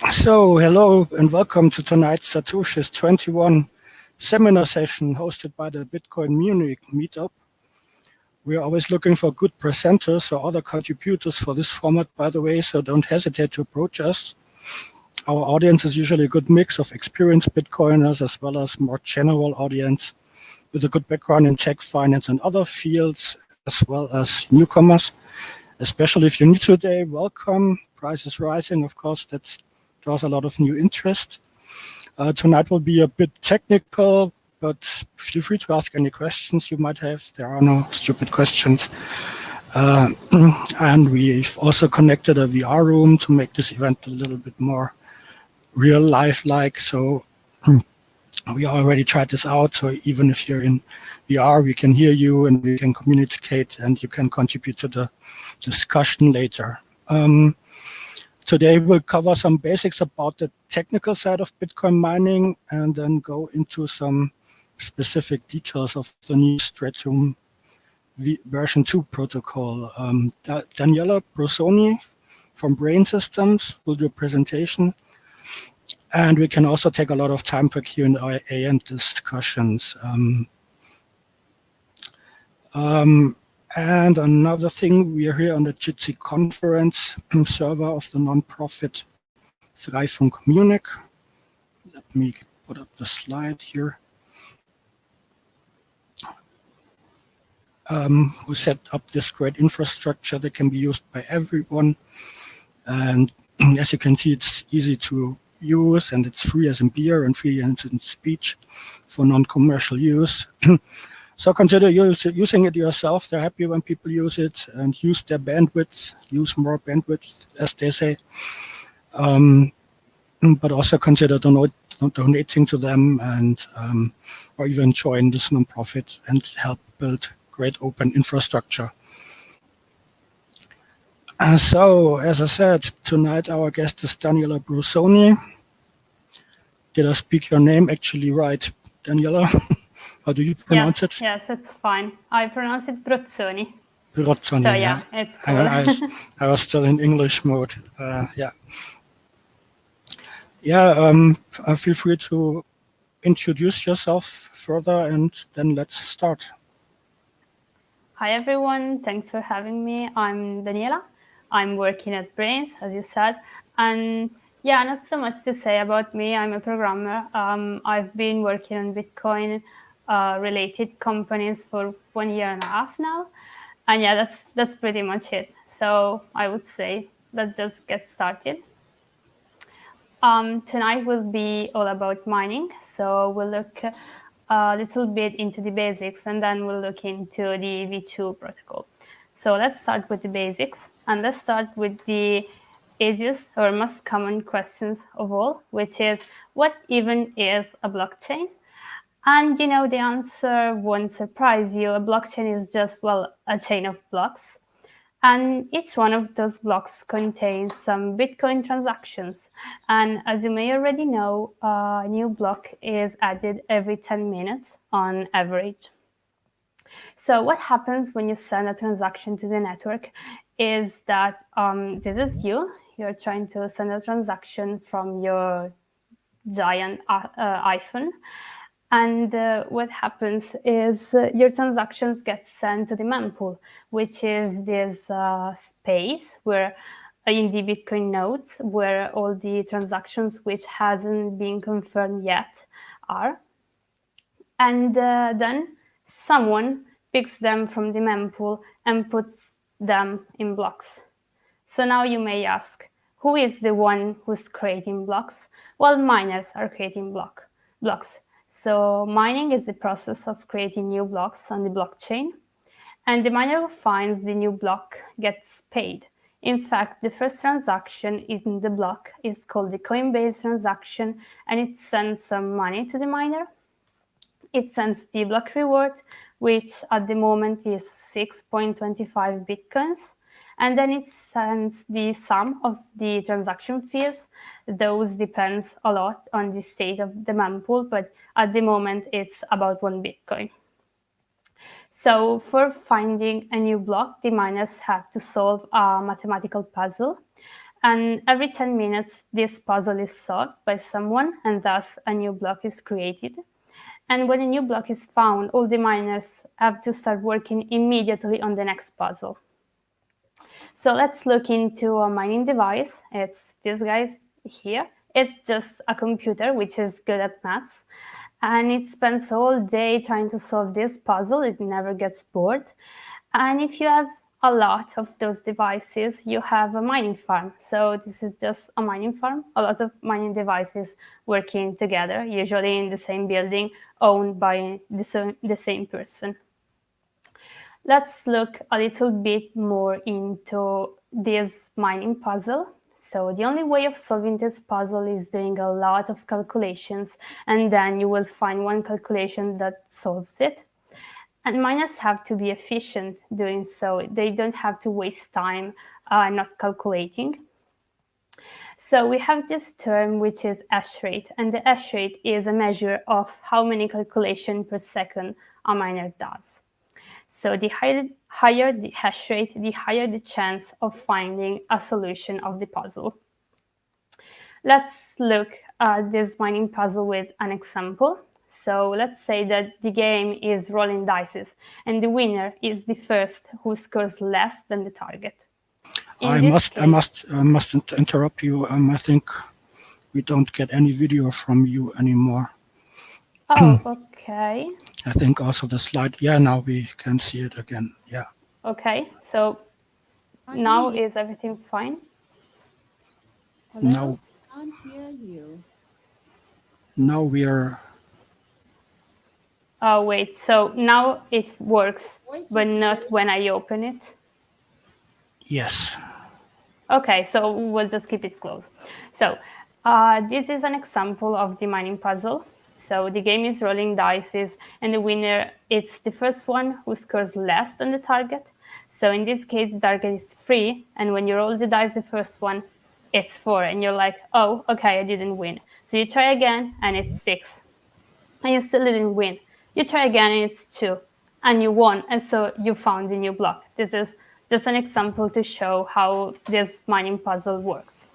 So, hello and welcome to tonight's Satoshi's 21 seminar session hosted by the Bitcoin Munich meetup. We are always looking for good presenters or other contributors for this format, by the way, so don't hesitate to approach us. Our audience is usually a good mix of experienced Bitcoiners as well as more general audience with a good background in tech, finance, and other fields, as well as newcomers. Especially if you're new today, welcome. Price is rising, of course, that draws a lot of new interest. Tonight will be a bit technical, but feel free to ask any questions you might have. There are no stupid questions. And we've also connected a VR room to make this event a little bit more real life-like. So we already tried this out. So even if you're in VR, we can hear you and we can communicate and you can contribute to the discussion later. Today we'll cover some basics about the technical side of Bitcoin mining and then go into some specific details of the new Stratum version 2 protocol. Daniela Brosoni from Brain Systems will do a presentation, and we can also take a lot of time for Q&A and discussions. And another thing, we are here on the Jitsi conference server of the nonprofit Freifunk Munich. Let me put up the slide here. Who set up this great infrastructure that can be used by everyone. And as you can see, it's easy to use and it's free as in beer and free as in speech for non-commercial use. So consider using it yourself. They're happy when people use it and use their bandwidth, use more bandwidth, as they say. But also consider donating to them and or even join this nonprofit and help build great open infrastructure. So, as I said, tonight our guest is Daniela Brosoni. Did I speak your name actually right, Daniela? How do you pronounce it? Yes, it's fine. I pronounce it Brozzoni. Brozzoni, so yeah, it's cool. I was still in English mode. Feel free to introduce yourself further and then let's start. Hi everyone, thanks for having me. I'm Daniela. I'm working at Brains, as you said. And yeah, not so much to say about me. I'm a programmer. I've been working on Bitcoin related companies for 1.5 years now. And yeah, that's pretty much it. So I would say let's just get started. Tonight will be all about mining. So we'll look a little bit into the basics and then we'll look into the V2 protocol. So let's start with the basics and let's start with the easiest or most common questions of all, which is what even is a blockchain? And you know, the answer won't surprise you. A blockchain is just, well, a chain of blocks. And each one of those blocks contains some Bitcoin transactions. And as you may already know, a new block is added every 10 minutes on average. So what happens when you send a transaction to the network is that this is you're trying to send a transaction from your giant iPhone. And what happens is your transactions get sent to the mempool, which is this space where in the Bitcoin nodes where all the transactions which hasn't been confirmed yet are. And then someone picks them from the mempool and puts them in blocks. So now you may ask, who is the one who's creating blocks? Well, miners are creating blocks. So mining is the process of creating new blocks on the blockchain. And the miner who finds the new block gets paid. In fact, the first transaction in the block is called the Coinbase transaction, and it sends some money to the miner. It sends the block reward, which at the moment is 6.25 Bitcoins. And then it sends the sum of the transaction fees. Those depends a lot on the state of the mempool, but at the moment it's about 1 Bitcoin. So for finding a new block, the miners have to solve a mathematical puzzle. And every 10 minutes, this puzzle is solved by someone, and thus a new block is created. And when a new block is found, all the miners have to start working immediately on the next puzzle. So let's look into a mining device. It's this guy here. It's just a computer which is good at maths. And it spends all day trying to solve this puzzle. It never gets bored. And if you have a lot of those devices, you have a mining farm. So this is just a mining farm, a lot of mining devices working together, usually in the same building, owned by the same person. Let's look a little bit more into this mining puzzle. So the only way of solving this puzzle is doing a lot of calculations, and then you will find one calculation that solves it. And miners have to be efficient doing so. They don't have to waste time not calculating. So we have this term which is hash rate, and the hash rate is a measure of how many calculations per second a miner does. So the higher the hash rate, the higher the chance of finding a solution of the puzzle. Let's look at this mining puzzle with an example. So let's say that the game is rolling dice, and the winner is the first who scores less than the target. I must interrupt you. I think we don't get any video from you anymore. Oh, okay. I think also the slide. Yeah, now we can see it again. Yeah. Okay, so now is everything fine? Hello? Now, Can't hear you. now we are. Oh, wait, so now it works, Voice but is not when I open it? Yes. Okay, so we'll just keep it close. So this is an example of the mining puzzle. So the game is rolling dice, and the winner, it's the first one who scores less than the target. So in this case, the target is 3, and when you roll the dice, the first one, it's 4, and you're like, oh, okay, I didn't win. So you try again, and it's 6, and you still didn't win. You try again, and it's 2, and you won, and so you found a new block. This is just an example to show how this mining puzzle works.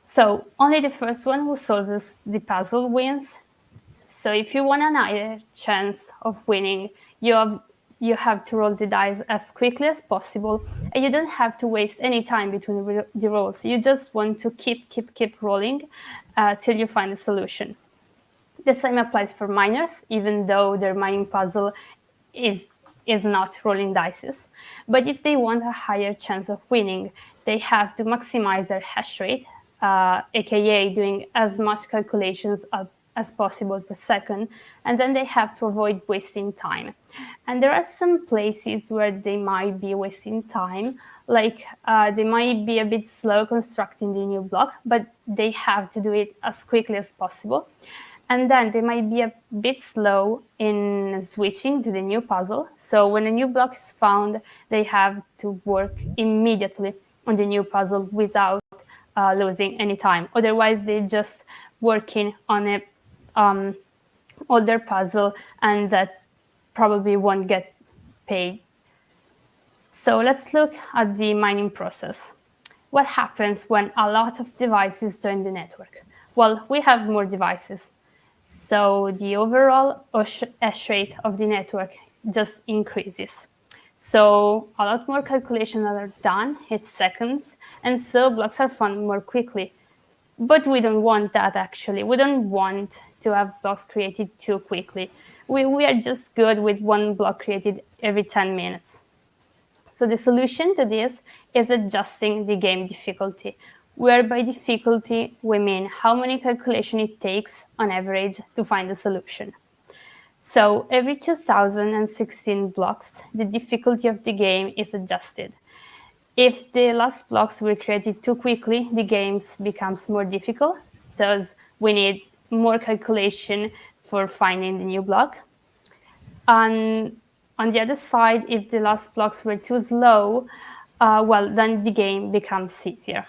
So only the first one who solves the puzzle wins. So if you want a higher chance of winning, you have to roll the dice as quickly as possible, and you don't have to waste any time between the rolls. You just want to keep rolling till you find a solution. The same applies for miners, even though their mining puzzle is not rolling dice. But if they want a higher chance of winning, they have to maximize their hash rate, aka doing as much calculations as possible per second, and then they have to avoid wasting time. And there are some places where they might be wasting time, like they might be a bit slow constructing the new block, but they have to do it as quickly as possible. And then they might be a bit slow in switching to the new puzzle. So when a new block is found, they have to work immediately on the new puzzle without losing any time. Otherwise, they're just working on a older puzzle, and that probably won't get paid. So let's look at the mining process. What happens when a lot of devices join the network? Well, we have more devices. So the overall hash rate of the network just increases. So a lot more calculations are done each seconds, and so blocks are found more quickly. But we don't want that, actually. We don't want to have blocks created too quickly. We are just good with one block created every 10 minutes. So the solution to this is adjusting the game difficulty, where by difficulty we mean how many calculations it takes on average to find a solution. So every 2016 blocks, the difficulty of the game is adjusted. If the last blocks were created too quickly, the game becomes more difficult, thus we need more calculation for finding the new block. And on the other side, if the last blocks were too slow, well, then the game becomes easier.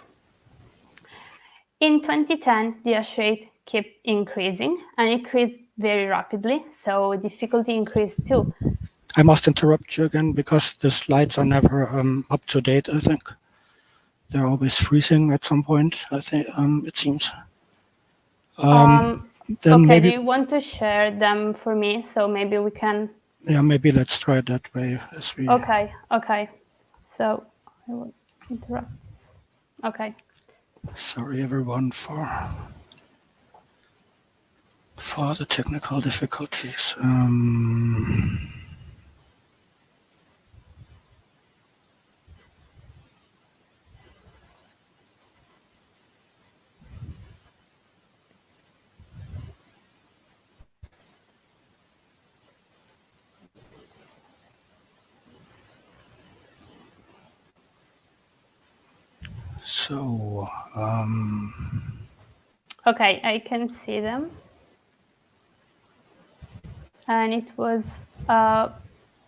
In 2010, the hash rate kept increasing, and increased very rapidly, so difficulty increased too. I must interrupt you again because the slides are never up to date, I think. They're always freezing at some point, I think, it seems. Then Okay, maybe, do you want to share them for me? So maybe we can. yeah, maybe let's try it that way as we. Okay. So I will interrupt this. Okay. Sorry everyone for the technical difficulties. So, Okay, I can see them. And it was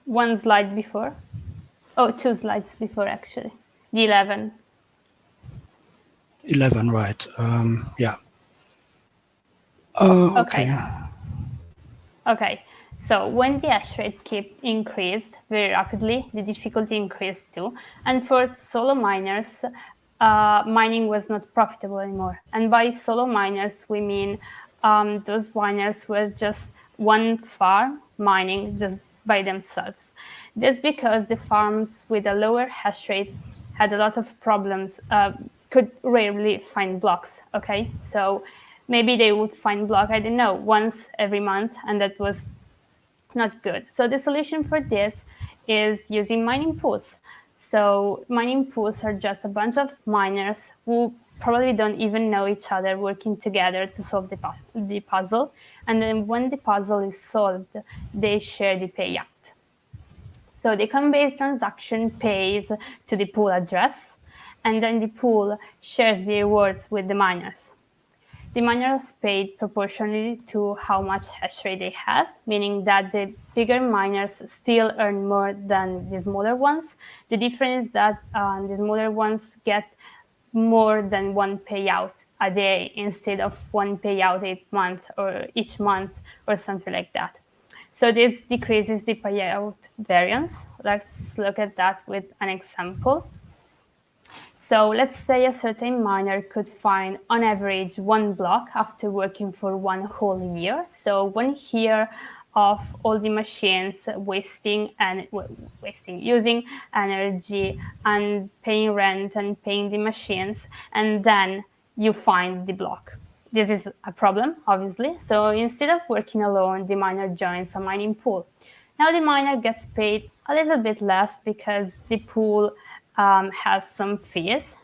one slide before. Oh, 2 slides before, actually. The 11. 11, right? Yeah. Okay. Okay, so when the hash rate kept increased very rapidly, the difficulty increased too. And for solo miners, mining was not profitable anymore. And by solo miners, we mean those miners were just one farm mining just by themselves. That's because the farms with a lower hash rate had a lot of problems, could rarely find blocks. Okay, so maybe they would find block, I don't know, once every month, and that was not good. So the solution for this is using mining pools. So mining pools are just a bunch of miners who probably don't even know each other working together to solve the puzzle. And then when the puzzle is solved, they share the payout. So the Coinbase transaction pays to the pool address, and then the pool shares the rewards with the miners. The miners paid proportionally to how much hash rate they have, meaning that the bigger miners still earn more than the smaller ones. The difference is that the smaller ones get more than one payout a day instead of one payout each month or something like that. So this decreases the payout variance. Let's look at that with an example. So let's say a certain miner could find on average one block after working for one whole year. So 1 year of all the machines using energy and paying rent and paying the machines, and then you find the block. This is a problem, obviously. So instead of working alone, the miner joins a mining pool. Now the miner gets paid a little bit less because the pool has some fees,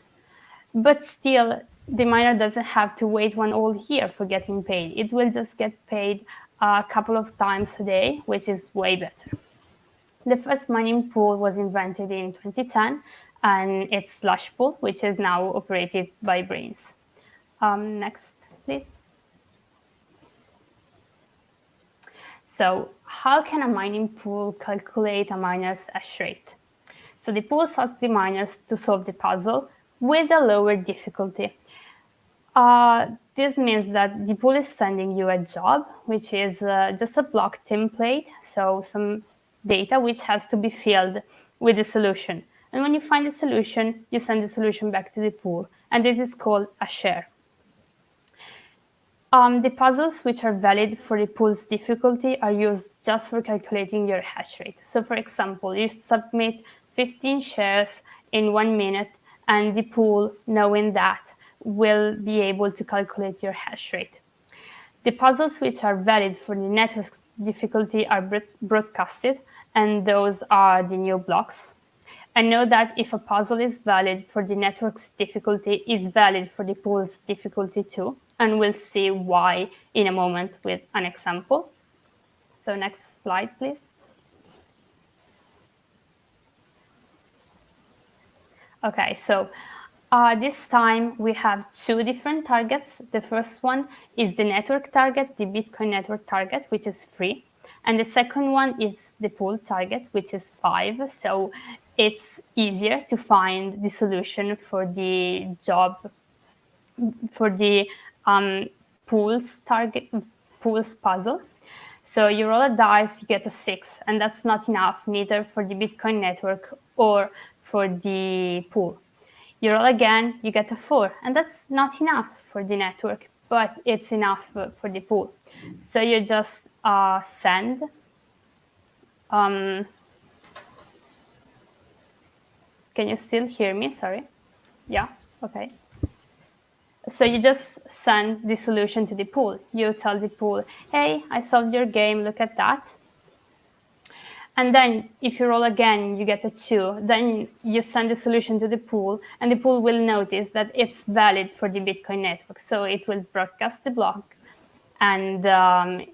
but still the miner doesn't have to wait one whole year for getting paid. It will just get paid a couple of times a day, which is way better. The first mining pool was invented in 2010, and it's Slush Pool, which is now operated by Brains. Next, please. So how can a mining pool calculate a miner's hash rate? So the pool asks the miners to solve the puzzle with a lower difficulty. This means that the pool is sending you a job, which is just a block template, so some data which has to be filled with the solution. And when you find the solution, you send the solution back to the pool, and this is called a share. The puzzles which are valid for the pool's difficulty are used just for calculating your hash rate. So for example, you submit 15 shares in 1 minute, and the pool, knowing that, will be able to calculate your hash rate. The puzzles which are valid for the network's difficulty are broadcasted, and those are the new blocks. And know that if a puzzle is valid for the network's difficulty, it's valid for the pool's difficulty too. And we'll see why in a moment with an example. So next slide, please. Okay, so this time we have 2 different targets. The first one is the network target, the Bitcoin network target, which is free. And the second one is the pool target, which is 5. So it's easier to find the solution for the job, for the pool's puzzle. So you roll a dice, you get a 6, and that's not enough, neither for the Bitcoin network or for the pool. You roll again, you get a 4, and that's not enough for the network, but it's enough for the pool. So you just send can you still hear me? Sorry. Yeah, okay. So you just send the solution to the pool. You tell the pool, hey, I solved your game, look at that. And then if you roll again, you get a 2, then you send the solution to the pool, and the pool will notice that it's valid for the Bitcoin network. So it will broadcast the block, and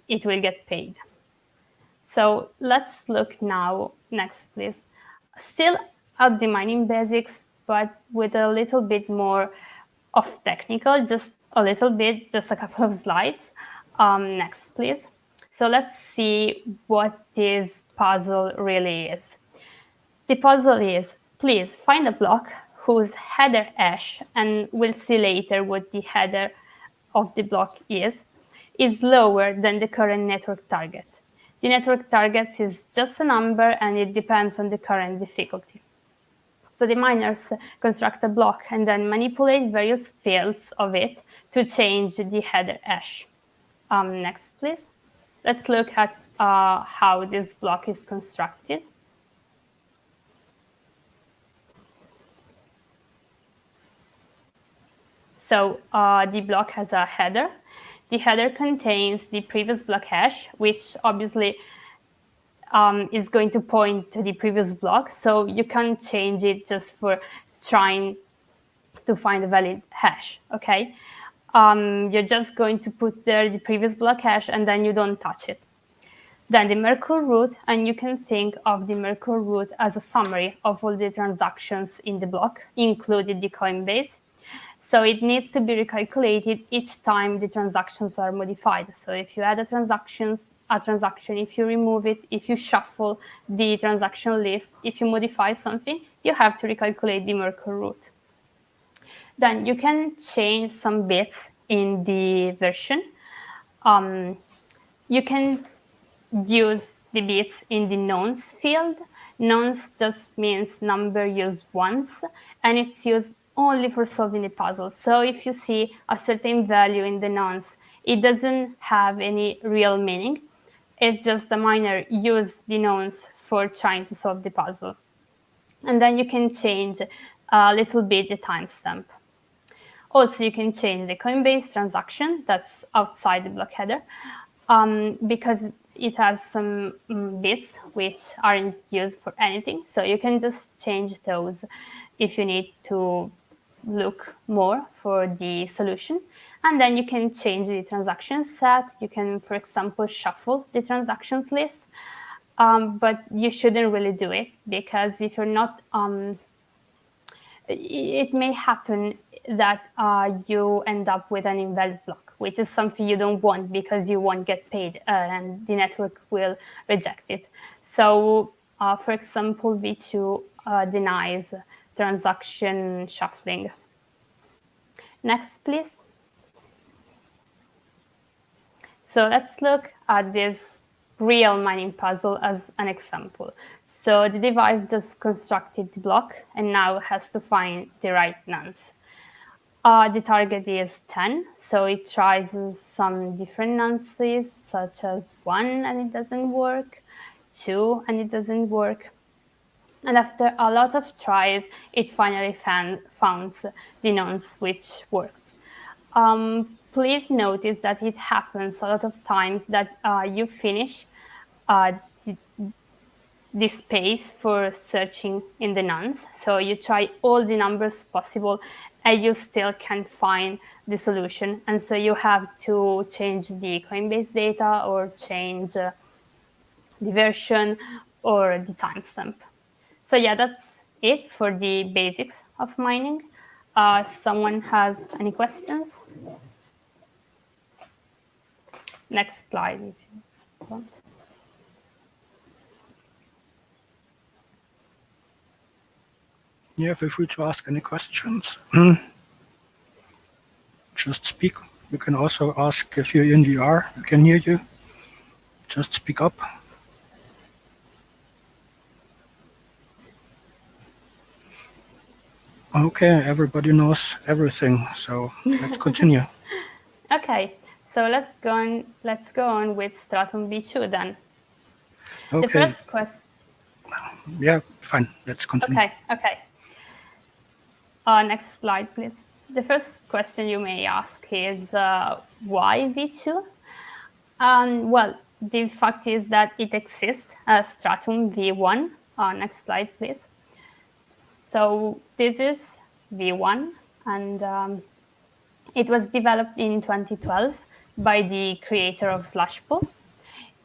it will get paid. So let's look now, next please. Still at the mining basics, but with a little bit more of technical, just a little bit, just a couple of slides. Next, please. So let's see what this puzzle really is. The puzzle is, please find a block whose header hash, and we'll see later what the header of the block is lower than the current network target. The network target is just a number, and it depends on the current difficulty. So the miners construct a block and then manipulate various fields of it to change the header hash. Next, please. Let's look at how this block is constructed. So the block has a header. The header contains the previous block hash, which obviously is going to point to the previous block. So you can't change it just for trying to find a valid hash, okay? You're just going to put there the previous block hash, and then you don't touch it. Then the Merkle root, and you can think of the Merkle root as a summary of all the transactions in the block, including the Coinbase. So it needs to be recalculated each time the transactions are modified. So if you add a transaction, if you remove it, if you shuffle the transaction list, if you modify something, you have to recalculate the Merkle root. Then you can change some bits in the version. You can use the bits in the nonce field. Nonce just means number used once, and it's used only for solving the puzzle. So if you see a certain value in the nonce, it doesn't have any real meaning. It's just the miner used the nonce for trying to solve the puzzle. And then you can change a little bit the timestamp. Also, you can change the Coinbase transaction that's outside the block header because it has some bits which aren't used for anything. So you can just change those if you need to look more for the solution. And then you can change the transaction set. You can, for example, shuffle the transactions list. But you shouldn't really do it, because if you're not, it may happen that you end up with an invalid block, which is something you don't want, because you won't get paid and the network will reject it. So, for example, V2 denies transaction shuffling. Next, please. So let's look at this real mining puzzle as an example. So the device just constructed the block and now has to find the right nonce. The target is 10, so it tries some different nonces, such as 1 and it doesn't work, 2 and it doesn't work. And after a lot of tries, it finally found the nonce which works. Please notice that it happens a lot of times that you finish the space for searching in the nonce. So you try all the numbers possible and you still can't find the solution. And so you have to change the Coinbase data or change the version or the timestamp. So yeah, that's it for the basics of mining. Someone has any questions? Next slide, if you want. Yeah, feel free to ask any questions. Just speak. You can also ask if you're in VR. We can hear you. Just speak up. Okay, everybody knows everything, so let's continue. Okay, so let's go on with Stratum V2 then. The Okay, first question. yeah, fine, let's continue. Okay. Next slide, please. The first question you may ask is why V2? Well, the fact is that it exists as Stratum V1. Next slide, please. So this is V1, and it was developed in 2012 by the creator of Slashpool.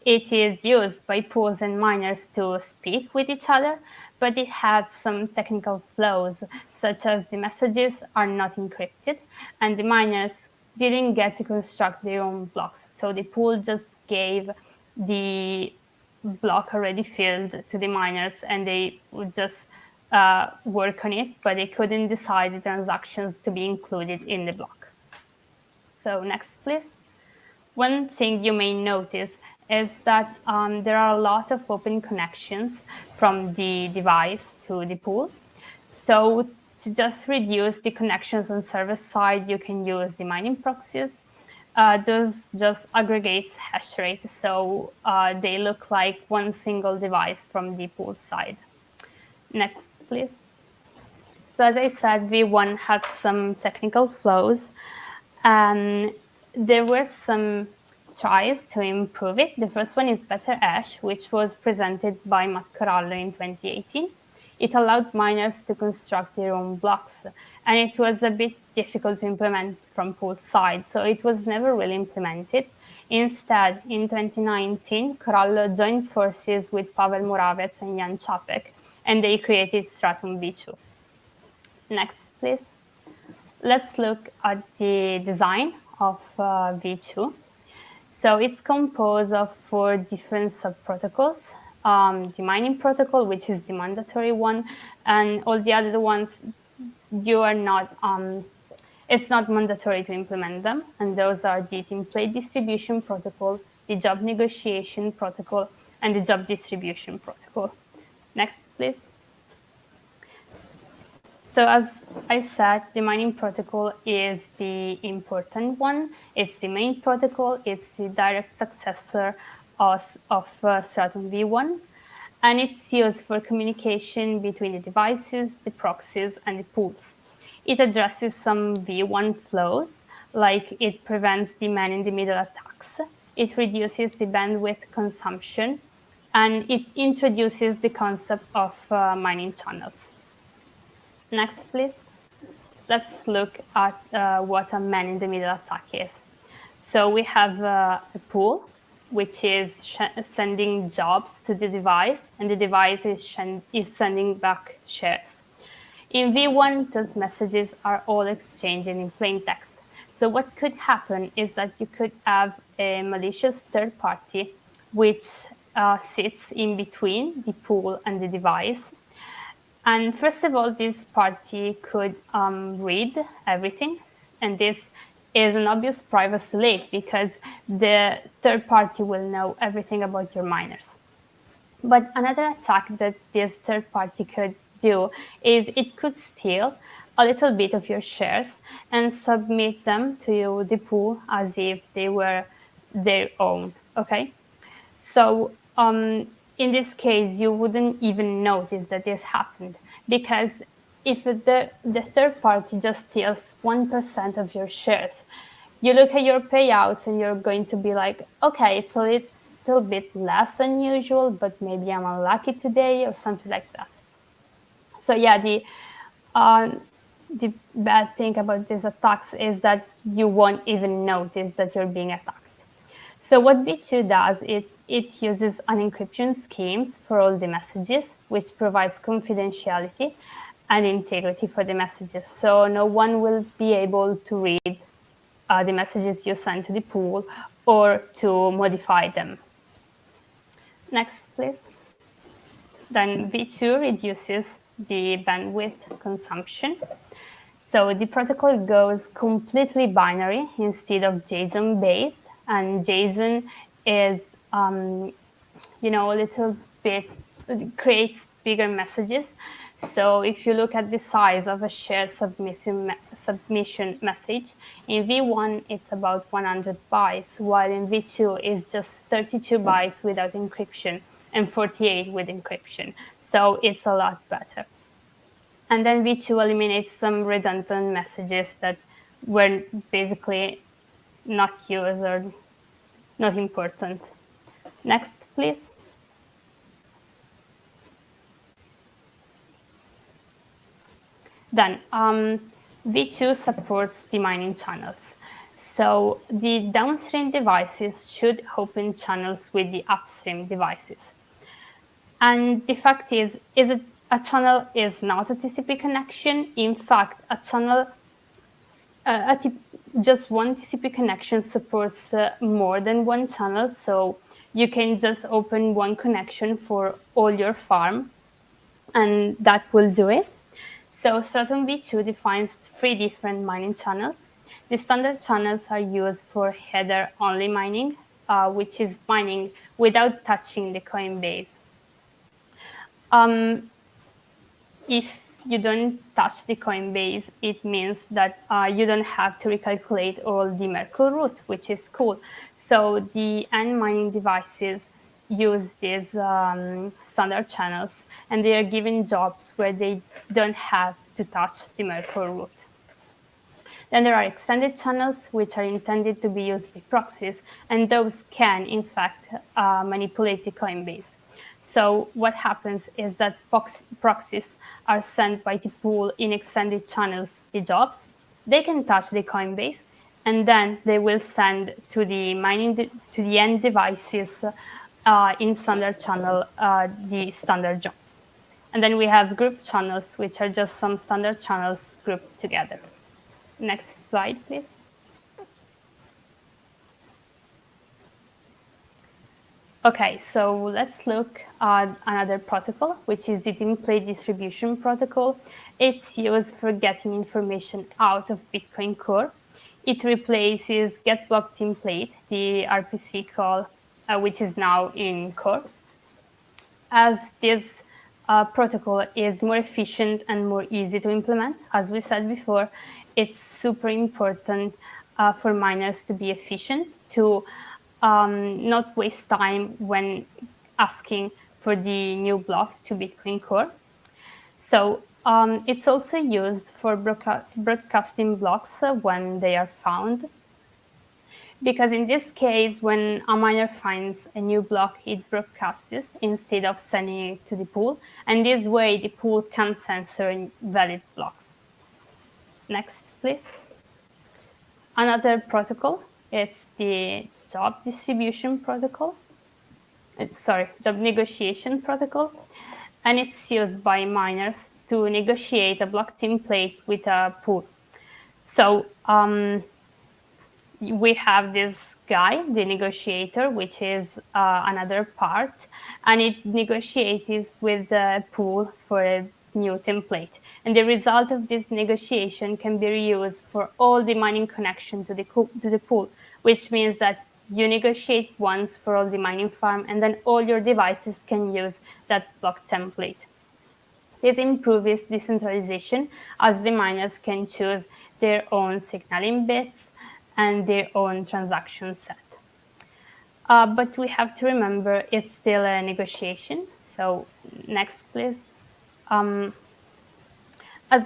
It is used by pools and miners to speak with each other, but it had some technical flaws, such as the messages are not encrypted and the miners didn't get to construct their own blocks. So the pool just gave the block already filled to the miners and they would just work on it, but they couldn't decide the transactions to be included in the block. So next, please. One thing you may notice is that there are a lot of open connections from the device to the pool. So to just reduce the connections on server side, you can use the mining proxies. Those just aggregates hash rate, so they look like one single device from the pool side. Next, please. So as I said, V1 had some technical flaws, and there were some tries to improve it. The first one is Better Ash, which was presented by Matt Corallo in 2018. It allowed miners to construct their own blocks, and it was a bit difficult to implement from pool side, so it was never really implemented. Instead, in 2019, Corallo joined forces with Pavel Moravec and Jan Čapek, and they created Stratum V2. Next, please. Let's look at the design of V2. So it's composed of 4 different subprotocols. The mining protocol, which is the mandatory one, and all the other ones, you are not. It's not mandatory to implement them, and those are the template distribution protocol, the job negotiation protocol, and the job distribution protocol. Next, please. So as I said, the mining protocol is the important one. It's the main protocol. It's the direct successor of Stratum V1. And it's used for communication between the devices, the proxies, and the pools. It addresses some V1 flows, like it prevents the man-in-the-middle attacks. It reduces the bandwidth consumption, and it introduces the concept of mining channels. Next, please. Let's look at what a man-in-the-middle attack is. So we have a pool, which is sending jobs to the device, and the device is sending back shares. In V1, those messages are all exchanged in plain text. So what could happen is that you could have a malicious third party which sits in between the pool and the device. And first of all, this party could read everything, and this is an obvious privacy leak because the third party will know everything about your miners. But another attack that this third party could do is it could steal a little bit of your shares and submit them to the pool as if they were their own, okay? So in this case, you wouldn't even notice that this happened because if the third party just steals 1% of your shares, you look at your payouts and you're going to be like, okay, it's a little bit less than usual, but maybe I'm unlucky today or something like that. So yeah, the bad thing about these attacks is that you won't even notice that you're being attacked. So what V2 does, it uses unencryption schemes for all the messages, which provides confidentiality and integrity for the messages. So no one will be able to read the messages you send to the pool or to modify them. Next, please. Then V2 reduces the bandwidth consumption. So the protocol goes completely binary instead of JSON-based, and JSON is, a little bit, creates bigger messages. So if you look at the size of a shared submission message, in V1 it's about 100 bytes, while in V2 it's just 32 bytes without encryption and 48 with encryption. So it's a lot better. And then V2 eliminates some redundant messages that were basically not used or not important. Next, please. Then V2 supports the mining channels. So the downstream devices should open channels with the upstream devices. And the fact is a channel is not a TCP connection. In fact, a channel, just one TCP connection supports more than one channel. So you can just open one connection for all your farm, and that will do it. So Stratum V2 defines 3 different mining channels. The standard channels are used for header-only mining, which is mining without touching the Coinbase. If you don't touch the Coinbase, it means that you don't have to recalculate all the Merkle root, which is cool. So the end mining devices use these standard channels, and they are given jobs where they don't have to touch the Merkle root. Then there are extended channels, which are intended to be used by proxies, and those can, in fact, manipulate the Coinbase. So what happens is that proxies are sent by the pool in extended channels the jobs. They can touch the Coinbase, and then they will send to the end devices in standard channel the standard jobs. And then we have group channels, which are just some standard channels grouped together. Next slide, please. Okay, so let's look at another protocol, which is the template distribution protocol. It's used for getting information out of Bitcoin Core. It replaces getBlock template, the RPC call, which is now in Core. As this protocol is more efficient and more easy to implement, as we said before, it's super important for miners to be efficient, to not waste time when asking for the new block to Bitcoin Core. So it's also used for broadcasting blocks when they are found. Because in this case, when a miner finds a new block, it broadcasts instead of sending it to the pool. And this way, the pool can censor invalid blocks. Next, please. Another protocol, it's the job distribution protocol. Job negotiation protocol. And it's used by miners to negotiate a block template with a pool. So we have this guy, the negotiator, which is another part, and it negotiates with the pool for a new template. And the result of this negotiation can be reused for all the mining connection to the pool, which means that you negotiate once for all the mining farm, and then all your devices can use that block template. This improves decentralization, as the miners can choose their own signaling bits and their own transaction set. But we have to remember it's still a negotiation. So next, please. As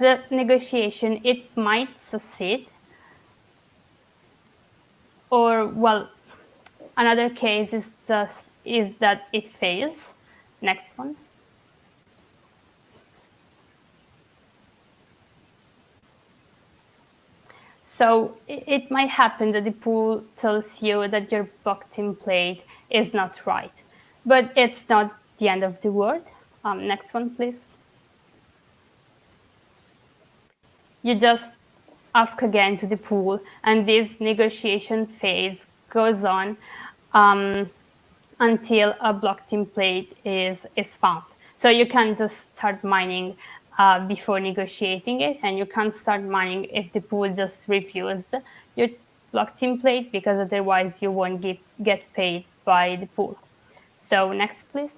a negotiation, it might succeed, or well, another case is that it fails. Next one. So it might happen that the pool tells you that your block template is not right, but it's not the end of the world. Next one, please. You just ask again to the pool, and this negotiation phase goes on until a block template is found. So you can just start mining before negotiating it, and you can't start mining if the pool just refused your block template, because otherwise you won't get paid by the pool. So next, please.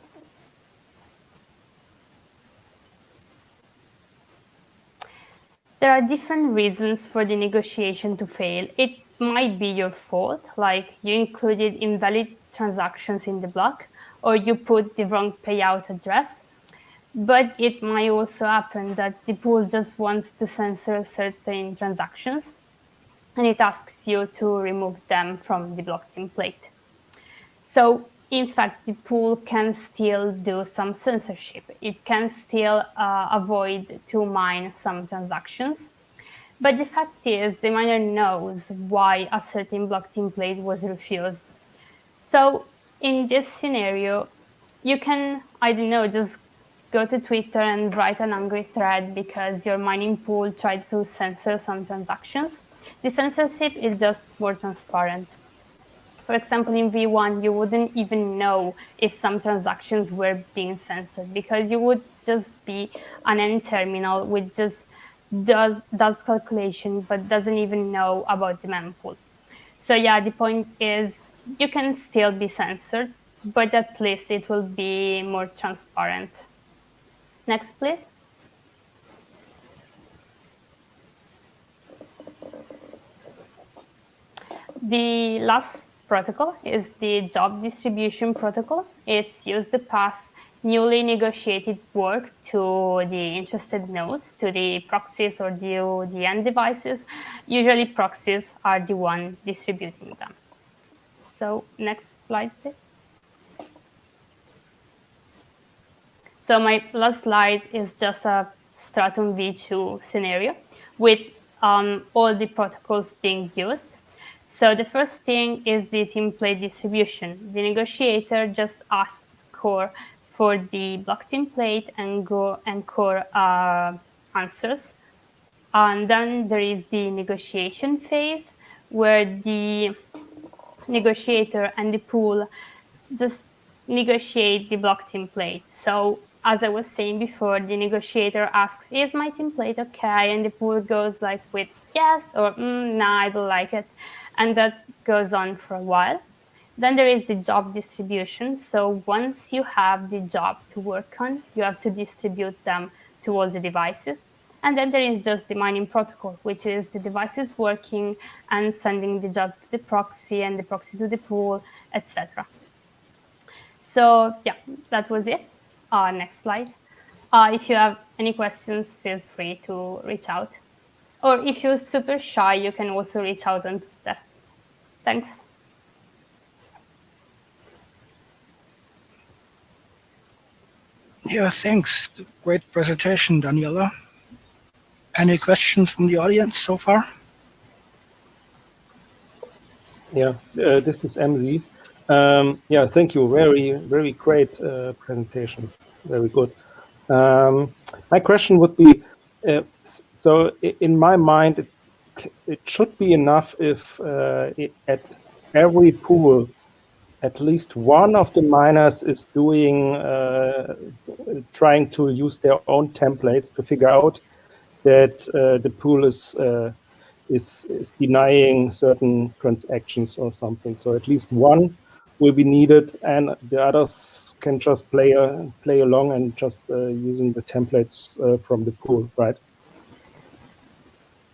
There are different reasons for the negotiation to fail. It might be your fault, like you included invalid transactions in the block, or you put the wrong payout address. But it might also happen that the pool just wants to censor certain transactions, and it asks you to remove them from the block template. So in fact, the pool can still do some censorship. It can still avoid to mine some transactions. But the fact is, the miner knows why a certain block template was refused. So in this scenario, you can, I don't know, just go to Twitter and write an angry thread because your mining pool tried to censor some transactions. The censorship is just more transparent. For example, in V1, you wouldn't even know if some transactions were being censored because you would just be an end terminal which just does calculation but doesn't even know about the mempool. So yeah, the point is you can still be censored, but at least it will be more transparent. Next, please. The last protocol is the job distribution protocol. It's used to pass newly negotiated work to the interested nodes, to the proxies or the end devices. Usually proxies are the one distributing them. So next slide, please. So my last slide is just a Stratum v2 scenario with all the protocols being used. So the first thing is the template distribution. The negotiator just asks core for the block template and core answers. And then there is the negotiation phase where the negotiator and the pool just negotiate the block template. So as I was saying before, the negotiator asks, is my template okay? And the pool goes like with yes or nah, I don't like it. And that goes on for a while. Then there is the job distribution. So once you have the job to work on, you have to distribute them to all the devices. And then there is just the mining protocol, which is the devices working and sending the job to the proxy and the proxy to the pool, etc. So yeah, that was it. Next slide. If you have any questions, feel free to reach out. Or if you're super shy, you can also reach out on Twitter. Thanks. Yeah, thanks. Great presentation, Daniela. Any questions from the audience so far? Yeah, this is MZ. Yeah, thank you. Very great presentation. Very good. My question would be, so in my mind, it should be enough if at every pool, at least one of the miners is doing, trying to use their own templates to figure out that the pool is denying certain transactions or something. So at least one will be needed, and the others can just play along and just using the templates from the pool, right?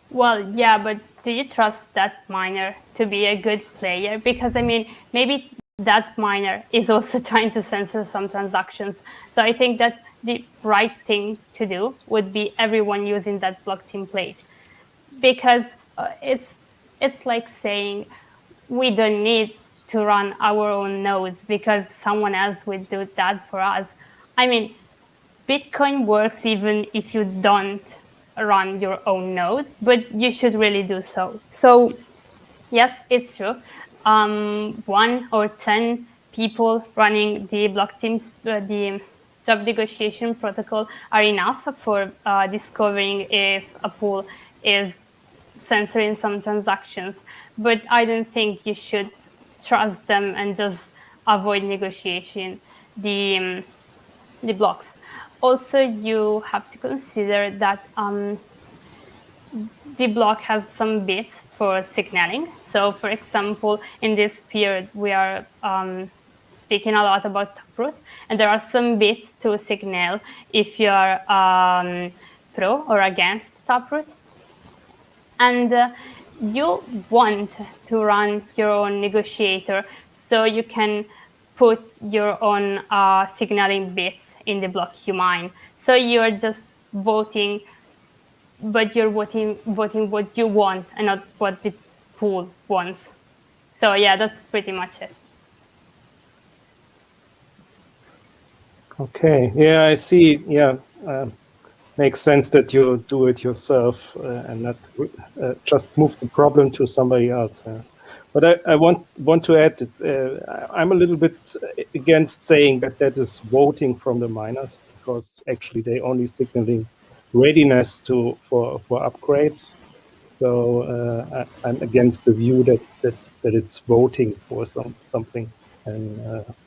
Well, yeah, but do you trust that miner to be a good player? Because I mean, maybe that miner is also trying to censor some transactions. So I think that the right thing to do would be everyone using that block template, because it's like saying we don't need to run our own nodes because someone else will do that for us. I mean, Bitcoin works even if you don't run your own node, but you should really do so. So yes, it's true. 1 or 10 people running the block the job negotiation protocol are enough for discovering if a pool is censoring some transactions. But I don't think you should trust them and just avoid negotiation the blocks. Also, you have to consider that the block has some bits for signaling. So, for example, in this period, we are speaking a lot about Taproot, and there are some bits to signal if you are pro or against Taproot. and you want to run your own negotiator, so you can put your own signaling bits in the block you mine. So you're just voting, but you're voting what you want and not what the pool wants. So yeah, that's pretty much it. Okay. Yeah, I see. Yeah, makes sense that you do it yourself and not just move the problem to somebody else. But I want to add that I'm a little bit against saying that is voting from the miners, because actually they only signaling readiness for upgrades. So I'm against the view that it's voting for something and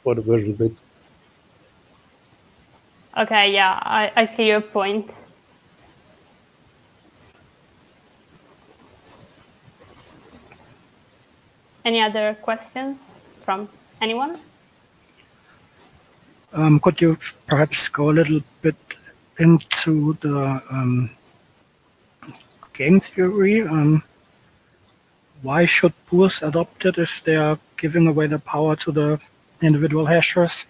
for the version bits. Okay, yeah, I see your point. Any other questions from anyone? Could you perhaps go a little bit into the game theory? Why should pools adopt it if they are giving away the power to the individual hashers?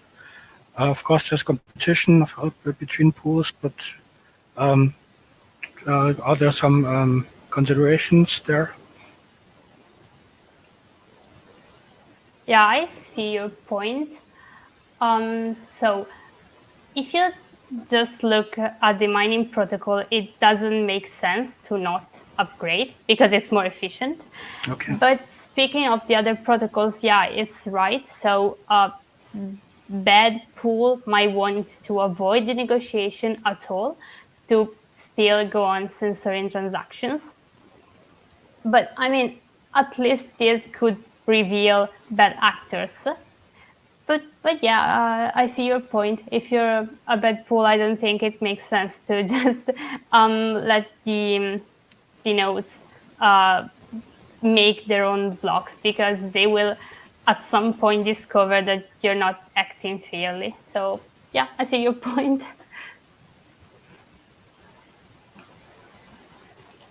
Of course, there's competition between pools, but are there some considerations there? Yeah, I see your point. So if you just look at the mining protocol, it doesn't make sense to not upgrade because it's more efficient. Okay. But speaking of the other protocols, yeah, it's right. So bad pool might want to avoid the negotiation at all to still go on censoring transactions. But I mean, at least this could reveal bad actors. But yeah, I see your point. If you're a bad pool, I don't think it makes sense to just let the nodes make their own blocks, because they will at some point discover that you're not acting fairly. So yeah, I see your point.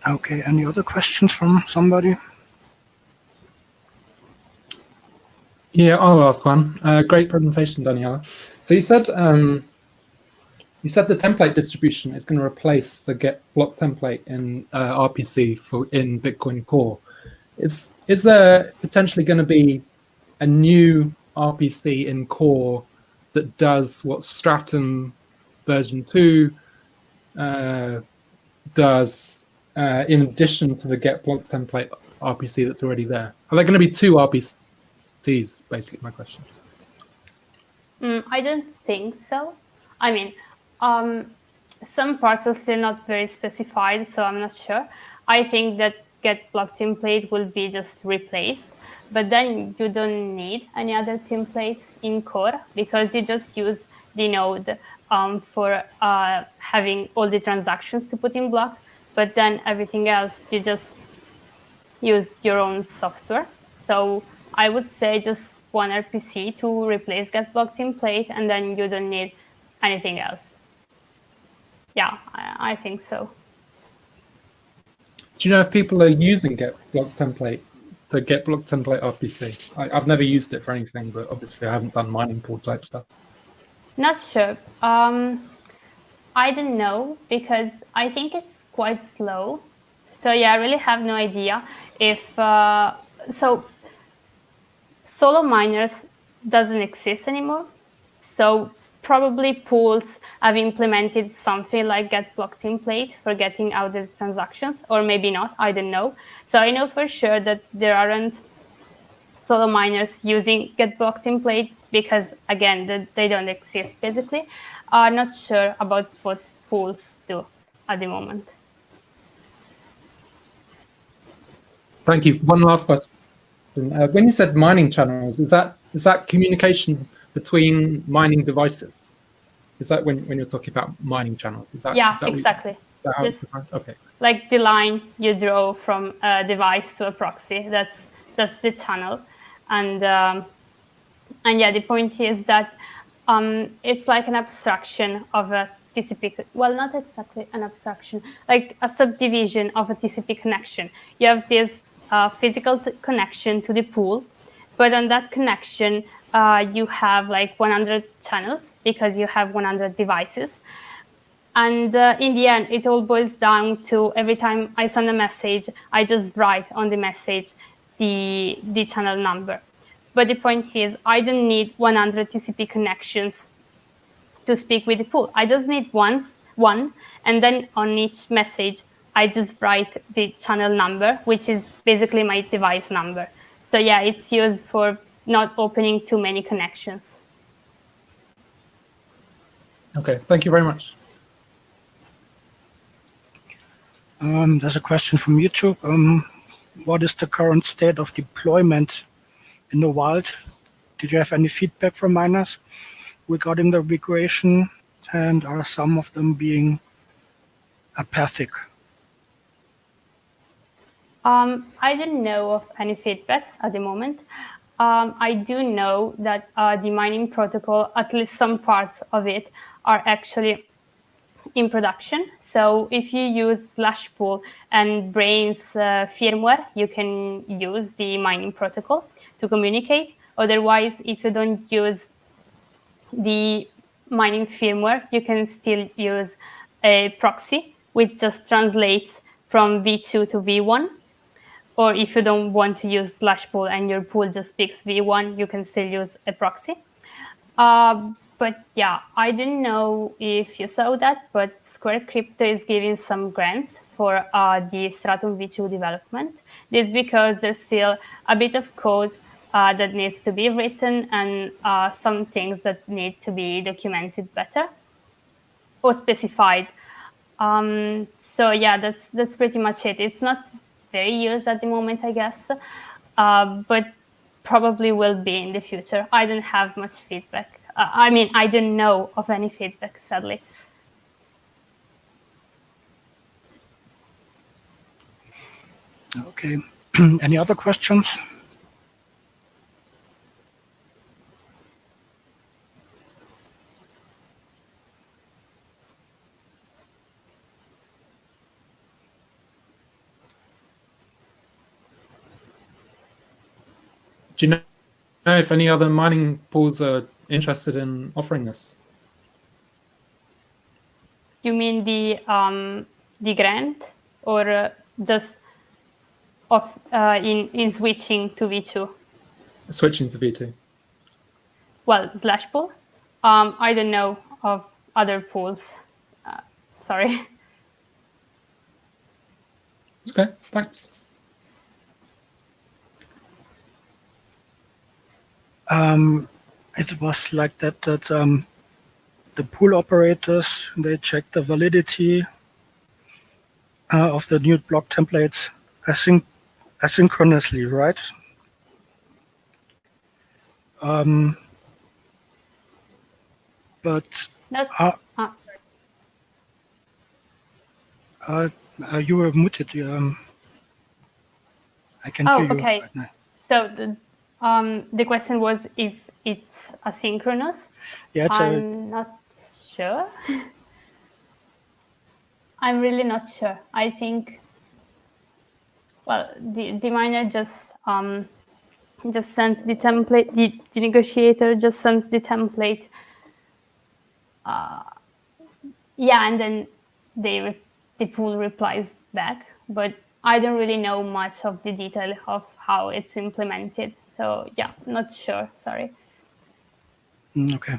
Okay, any other questions from somebody? Yeah, I'll ask one. Great presentation, Daniela. So you said the template distribution is going to replace the get block template in RPC in Bitcoin Core. Is there potentially going to be a new RPC in Core that does what Stratum version 2 does in addition to the get block template RPC that's already there? Are there going to be two RPCs? Is basically my question. I don't think so. I mean, some parts are still not very specified, so I'm not sure. I think that get block template will be just replaced, but then you don't need any other templates in Core, because you just use the node for having all the transactions to put in block, but then everything else you just use your own software. So I would say just one RPC to replace get block template, and then you don't need anything else. Yeah, I think so. Do you know if people are using get block template, the get block template RPC? I've never used it for anything, but obviously I haven't done mining pool type stuff. Not sure. I don't know, because I think it's quite slow. So yeah, I really have no idea if so. Solo miners doesn't exist anymore, so probably pools have implemented something like get block template for getting out the transactions, or maybe not, I don't know. So I know for sure that there aren't solo miners using get block template, because again, they don't exist basically. Not sure about what pools do at the moment. Thank you. One last question. When you said mining channels, is that communication between mining devices? Is that when you're talking about mining channels? Is that exactly. Okay. Like the line you draw from a device to a proxy, that's the channel, and yeah, the point is that it's like an abstraction of a TCP, well, not exactly an abstraction, like a subdivision of a TCP connection. You have this physical connection to the pool, but on that connection, you have like 100 channels because you have 100 devices. And in the end, it all boils down to every time I send a message, I just write on the message the channel number. But the point is, I don't need 100 TCP connections to speak with the pool. I just need one, and then on each message, I just write the channel number, which is basically my device number. So yeah, it's used for not opening too many connections. Okay, thank you very much. There's a question from YouTube. What is the current state of deployment in the wild? Did you have any feedback from miners regarding the migration, and are some of them being apathic? I didn't know of any feedbacks at the moment. I do know that the mining protocol, at least some parts of it, are actually in production. So if you use /pool and Brains firmware, you can use the mining protocol to communicate. Otherwise, if you don't use the mining firmware, you can still use a proxy, which just translates from V2 to V1. Or if you don't want to use /pool and your pool just speaks V1, you can still use a proxy. But yeah, I didn't know if you saw that, but Square Crypto is giving some grants for the Stratum V2 development. This is because there's still a bit of code that needs to be written and some things that need to be documented better or specified. So yeah, that's pretty much it. It's not very used at the moment, I guess, but probably will be in the future. I don't have much feedback. I mean, I didn't know of any feedback, sadly. Okay. Any other questions? Do you know if any other mining pools are interested in offering this? You mean the grant, or just of in switching to V2? Switching to V2. Well, /pool. I don't know of other pools. Sorry. Okay, thanks. It was like that the pool operators, they check the validity of the new block templates asynchronously, right? But Sorry. you were muted. I can hear you okay. right now. So the question was if it's asynchronous. Yeah, I'm not sure. I'm really not sure. I think, well, the miner just sends the template. The negotiator just sends the template. Yeah, and then the pool replies back. But I don't really know much of the detail of how it's implemented. So yeah, not sure. Sorry. Okay.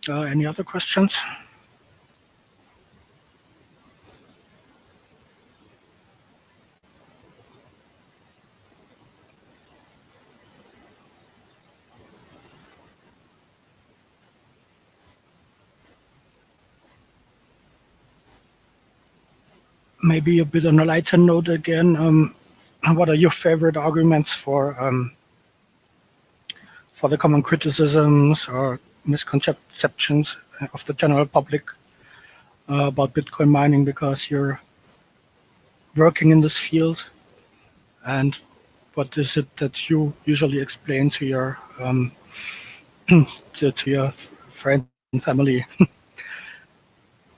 Any other questions? Maybe a bit on a lighter note again. What are your favorite arguments for the common criticisms or misconceptions of the general public about Bitcoin mining, because you're working in this field? And what is it that you usually explain to your friends and family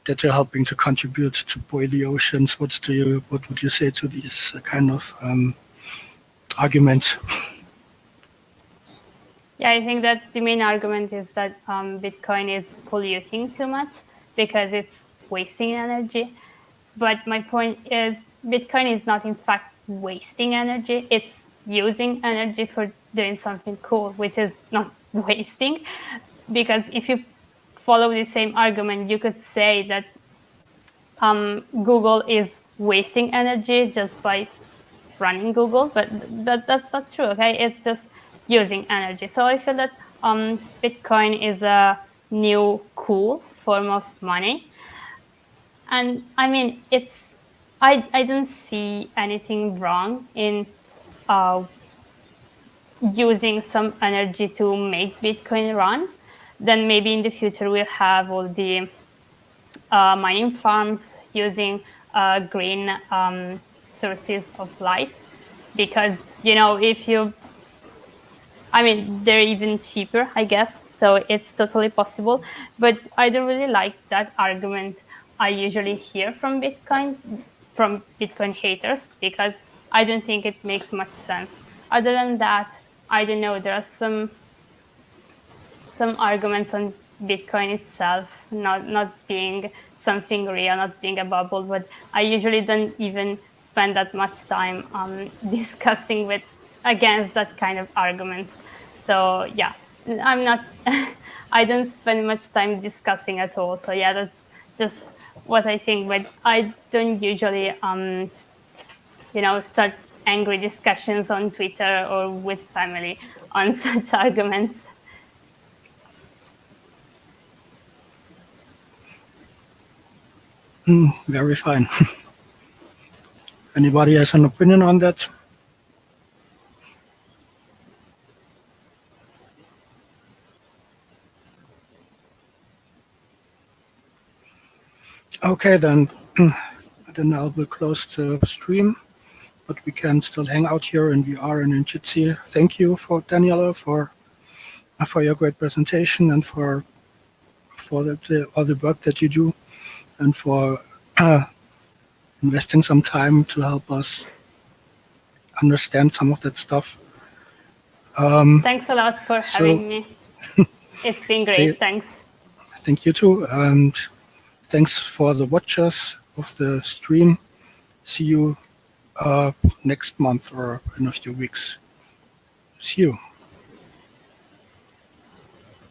that you're helping to contribute to buoy the oceans. What would you say to these kind of arguments? Yeah, I think that the main argument is that Bitcoin is polluting too much because it's wasting energy. But my point is Bitcoin is not in fact wasting energy. It's using energy for doing something cool, which is not wasting. Because if you follow the same argument, you could say that Google is wasting energy just by running Google, but that's not true. Okay, it's just using energy. So I feel that Bitcoin is a new cool form of money, and I mean I don't see anything wrong in using some energy to make Bitcoin run. Then maybe in the future we'll have all the mining farms using green sources of light, because if you, I mean, they're even cheaper, I guess, so it's totally possible. But I don't really like that argument I usually hear from Bitcoin haters, because I don't think it makes much sense. Other than that, I don't know, there are some arguments on Bitcoin itself not being something real, not being a bubble, but I usually don't even spend that much time discussing against that kind of arguments. So yeah, I'm not I don't spend much time discussing at all. So yeah, that's just what I think, but I don't usually start angry discussions on Twitter or with family on such arguments. Very fine. Anybody has an opinion on that? Okay, then I will close the stream, but we can still hang out here in VR and in Jitsi. Thank you for Daniela for your great presentation and for all the work that you do, and for investing some time to help us understand some of that stuff. Thanks a lot for having me. It's been great. Thanks. Thank you too. And thanks for the watchers of the stream. See you next month or in a few weeks. See you.